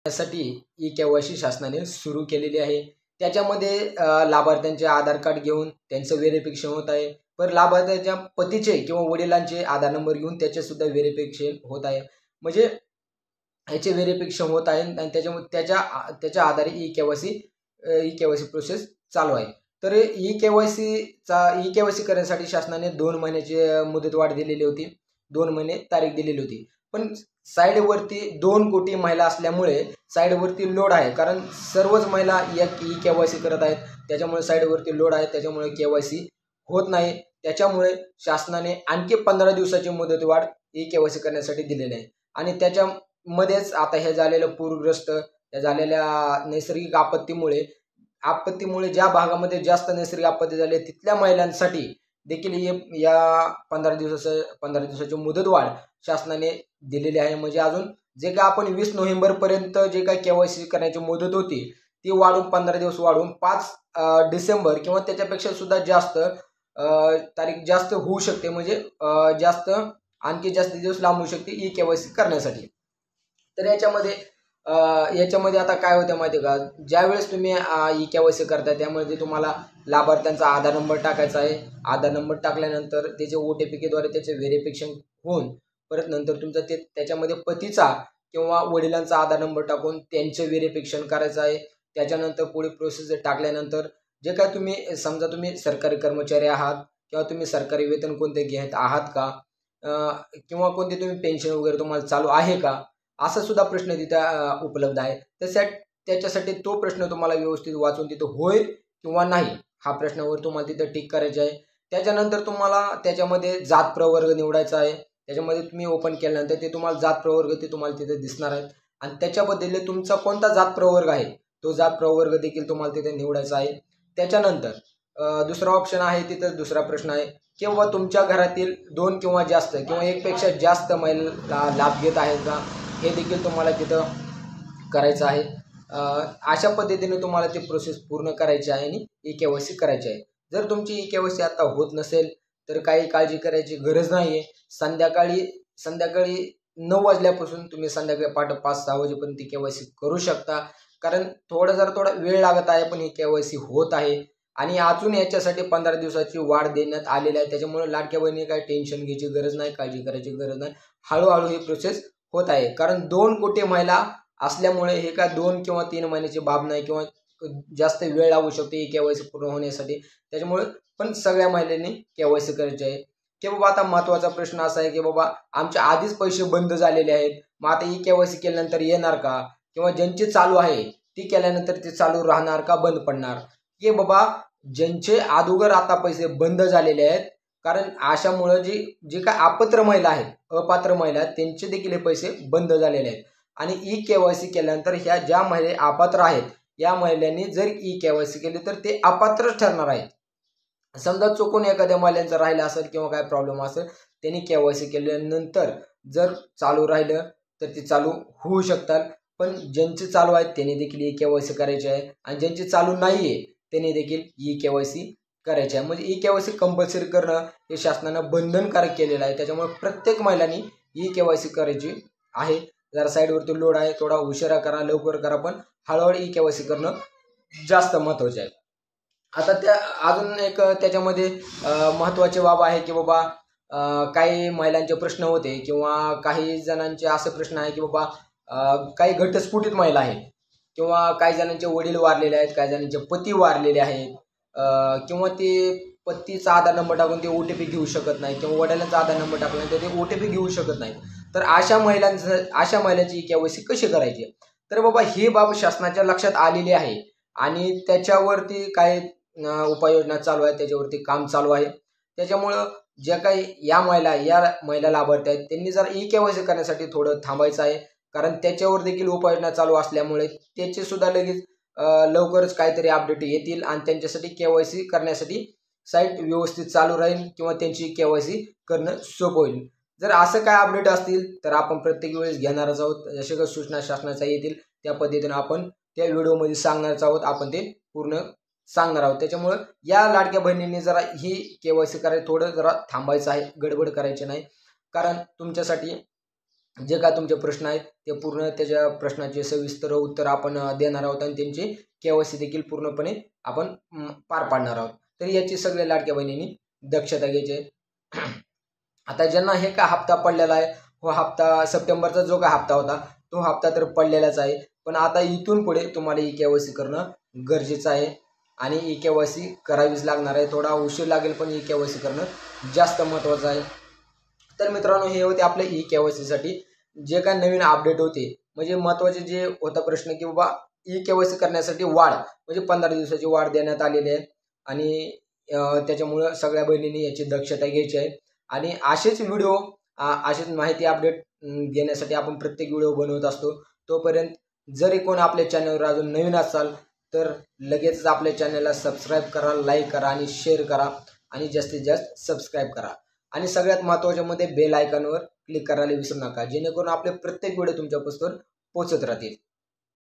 साठी ई-केवायसी शासनाने सुरू केलेली आहे। त्याच्यामध्ये लाभार्थ्यांचे आधार कार्ड घेऊन त्यांचं व्हेरिफिकेशन होत आहे। पण लाभार्थ्याच्या पतीचे किंवा वडिलांचे आधार नंबर घेऊन त्याचे सुद्धा व्हेरिफिकेशन होत आहे। म्हणजे याचे व्हेरिफिकेशन होत आहे आणि त्याच्यामुळे त्याच्या आधारे ई-केवायसी प्रोसेस चालू आहे। तर ई-केवायसी करण्यासाठी शासनाने 2 महिन्याची मुदतवाढ दिलेली होती, 2 महिने तारीख दिलेली होती। पण साईडवरती 2 कोटी महिला असल्यामुळे साईडवरती लोड आहे, कारण सर्वच महिला ई-केवायसी करत आहेत, त्याच्यामुळे साईडवरती लोड आहे, त्याच्यामुळे केवायसी होत नाही। त्याच्यामुळे शासनाने आणखी 15 दिवसाची मुदतवाढ ई-केवायसी करण्यासाठी दिलेली आहे। आणि त्याच्यामध्येच आता हे झालेलं पूरग्रस्त, या झालेल्या नैसर्गिक आपत्तीमुळे ज्या भागामध्ये जास्त नैसर्गिक आपत्ती झाली तिथल्या महिलांसाठी देखील या 15 दिवसाची मुदतवाढ शासनाने दिलेली आहे। म्हणजे अजून जे काय आपण 20 नोव्हेंबर पर्यंत जे काय केवायसी करण्याची मुदत होती ती वाढून 15 दिवस वाढून 5 डिसेंबर किंवा त्याच्यापेक्षा सुद्धा जास्त तारीख जास्त होऊ शकते। म्हणजे आणखी जास्त दिवस लांबू शकते ई-केवायसी करण्यासाठी। तर याच्यामध्ये आता काय होतं माहिती आहे का, ज्यावेळेस तुम्ही ई-केवायसी करता त्यामध्ये तुम्हाला लाभार्थ्यांचा आधार नंबर टाकायचा आहे। आधार नंबर टाकल्यानंतर त्याचे OTP द्वारे त्याचे व्हेरिफिकेशन होऊन परत नंतर तुमचा त्याच्यामध्ये पतीचा किंवा वडिलांचा आधार नंबर टाकून त्यांचे व्हेरिफिकेशन करायचं आहे। त्याच्यानंतर पुढे प्रोसेस टाकल्यानंतर जे काय समजा तुम्ही सरकारी कर्मचारी आहात किंवा तुम्ही सरकारी वेतन कोणते घेत आहात का, किंवा कोणते तुम्ही पेन्शन वगैरे तुम्हाला चालू आहे का, असा सुद्धा प्रश्न तिथं उपलब्ध आहे। त्याच्यासाठी तो प्रश्न तुम्हाला व्यवस्थित वाचून तिथं होय किंवा नाही हा प्रश्नावर तुम्हाला तिथं टिक करायचे आहे। त्याच्यानंतर तुम्हाला त्याच्यामध्ये जात प्रवर्ग निवडायचा आहे। त्याच्यामध्ये तुम्ही ओपन केल्यानंतर ते तुम्हाला जात प्रवर्ग ते तुम्हाला तिथे दिसणार आहेत आणि त्याच्याबद्दल तुमचा कोणता जात प्रवर्ग आहे तो जात प्रवर्ग देखील तुम्हाला तिथे निवडायचा आहे। त्याच्यानंतर दुसरा ऑप्शन आहे, तिथं दुसरा प्रश्न आहे किंवा तुमच्या घरातील 2 किंवा जास्त किंवा एकपेक्षा जास्त महिला लाभ घेत आहेत का, हे देखील तुम्हाला तिथं करायचं आहे। अशा पद्धतीने तुम्हाला ती प्रोसेस पूर्ण करायची आहे आणि ई-केवायसी करायची आहे। जर तुमची ई-केवायसी आता होत नसेल तर काही काळजी करायची गरज नाही आहे। संध्याकाळी 9 वाजल्यापासून तुम्ही संध्याकाळी पहाटे 5-6 वाजेपर्यंत ती केवायसी करू शकता, कारण थोडा वेळ लागत आहे पण ही केवायसी होत आहे। आणि अजून याच्यासाठी 15 दिवसाची वाढ देण्यात आलेली आहे। त्याच्यामुळे लाडक्या बहिणी काही टेन्शन घ्यायची गरज नाही, काळजी करायची गरज नाही, हळूहळू ही प्रोसेस होत आहे। कारण 2 कोटी महिला असल्यामुळे हे काय 2 किंवा 3 महिन्याची बाब नाही किंवा जास्त वेळ लागू शकतो ई-केवायसी पूर्ण होण्यासाठी। त्याच्यामुळे पण सगळ्या महिलांनी केवायसी करायची आहे। की बाबा आता महत्त्वाचा प्रश्न असा आहे की बाबा आमचे आधीच पैसे बंद झालेले आहेत, मग आता ई-केवायसी केल्यानंतर येणार का, किंवा ज्यांचे चालू आहे ती केल्यानंतर ते चालू राहणार का बंद पडणार, की बाबा ज्यांचे अगोदर आता पैसे बंद झालेले आहेत, कारण अशामुळे जे काय अपात्र महिला आहेत, अपात्र महिला त्यांचे देखील हे पैसे बंद झालेले आहेत। आणि ई-केवायसी केल्यानंतर ह्या ज्या महिला अपात्र आहेत या महिलांनी जर ई-केवायसी केली तर ते अपात्र ठरणार आहेत। समजा चुकून एखाद्या महिलांचं राहिलं असेल किंवा काय प्रॉब्लेम असेल, त्यांनी केवायसी केल्यानंतर जर चालू राहिलं तर ते चालू होऊ शकतात। पण ज्यांचे चालू आहेत त्यांनी देखील ई-केवायसी करायची आहे आणि ज्यांचे चालू नाहीये त्यांनी देखील ई-केवायसी करायची आहे। म्हणजे ई-केवायसी कंपल्सरी करणं हे शासनानं बंधनकारक केलेलं आहे। त्याच्यामुळे प्रत्येक महिलांनी ई-केवायसी करायची आहे। जरा साईडवरती लोड आहे, थोडा उशिरा करा, लवकर करा, पण हळूहळू ई-केवायसी करणं जास्त महत्त्वाचे आहे। आता अजून एक त्याच्यामध्ये महत्त्वाची बाब आहे की बाबा काही महिलांचे प्रश्न होते किंवा काही जणांचे असे प्रश्न आहे की बाबा काही घटस्फोटित महिला आहेत किंवा काही जणांचे वडील वारलेले आहेत, काही जणांचे पती वारलेले आहेत, किंवा ते पतीचा आधार नंबर टाकून ते OTP घेऊ शकत नाही किंवा वडिलांचा आधार नंबर टाकला तर ते OTP घेऊ शकत नाही। तर अशा महिलांची केवायसी कशी करायची, तर बाबा ही बाब शासनाच्या लक्षात आलेली आहे आणि त्याच्यावरती काही उपाययोजना चालू आहे, त्याच्यावरती काम चालू आहे। त्याच्यामुळं ज्या काही या महिला लाभार्थी आहेत त्यांनी जर ई-केवायसी करण्यासाठी थोडं थांबायचं आहे, कारण त्याच्यावर देखील उपाययोजना चालू असल्यामुळे त्याचे सुद्धा लगेच लवकरच काहीतरी अपडेट येतील आणि त्यांच्यासाठी केवायसी करण्यासाठी साईट व्यवस्थित चालू राहील किंवा त्यांची केवायसी करणं सोपं होईल। जर असं काय अपडेट असतील तर आपण प्रत्येक वेळेस घेणारच आहोत। जसे काही सूचना शासनाच्या येतील त्या पद्धतीने आपण त्या व्हिडिओमध्ये सांगणारच आहोत, आपण ते पूर्ण सांगणार आहोत। त्याच्यामुळे या लाडक्या बहिणींनी जरा ही केवायसी करायला थोडं जरा थांबायचं आहे, गडबड करायची नाही, कारण तुमच्यासाठी जे काय तुमचे प्रश्न आहेत ते पूर्ण त्याच्या प्रश्नाचे सविस्तर उत्तर आपण देणार आहोत आणि त्यांची KYC देखील पूर्णपणे आपण पार पाडणार आहोत. तर याची सगळ्या लाडक्या बहिणींनी दक्षता घ्यायची आहे. आता ज्यांना हे का हप्ता पडलेला आहे, हो हप्ता सप्टेंबरचा जो काय हप्ता होता तो हप्ता तर पडलेलाच आहे, पण आता इथून पुढे तुम्हाला KYC करणं गरजेचं आहे आणि KYC करावीच लागणार आहे. थोडा उशीर लागेल पण KYC करणं जास्त महत्त्वाचं आहे. तर मित्रांनो हे होते आपले KYC साठी जे काय नवीन अपडेट होते. म्हणजे महत्त्वाचे जे होता प्रश्न की बाबा KYC करण्यासाठी वाढ म्हणजे 15 दिवसाची वाढ देण्यात आलेली आहे आणि त्याच्यामुळं सगळ्या बहिणींनी याची दक्षता घ्यायची आहे आणि असेच व्हिडिओ अशीच माहिती अपडेट घेण्यासाठी आपण प्रत्येक व्हिडिओ बनवत असतो. तोपर्यंत जरी कोण आपल्या चॅनलवर अजून नवीन असाल तर लगेच आपल्या चॅनलला सबस्क्राईब करा, लाईक करा आणि शेअर करा आणि जास्तीत जास्त सबस्क्राईब करा आणि सगळ्यात महत्त्वाच्यामध्ये बेल आयकॉनवर क्लिक करायला विसरू नका, जेणेकरून आपले प्रत्येक व्हिडिओ तुमच्यापासून पोहोचत राहतील.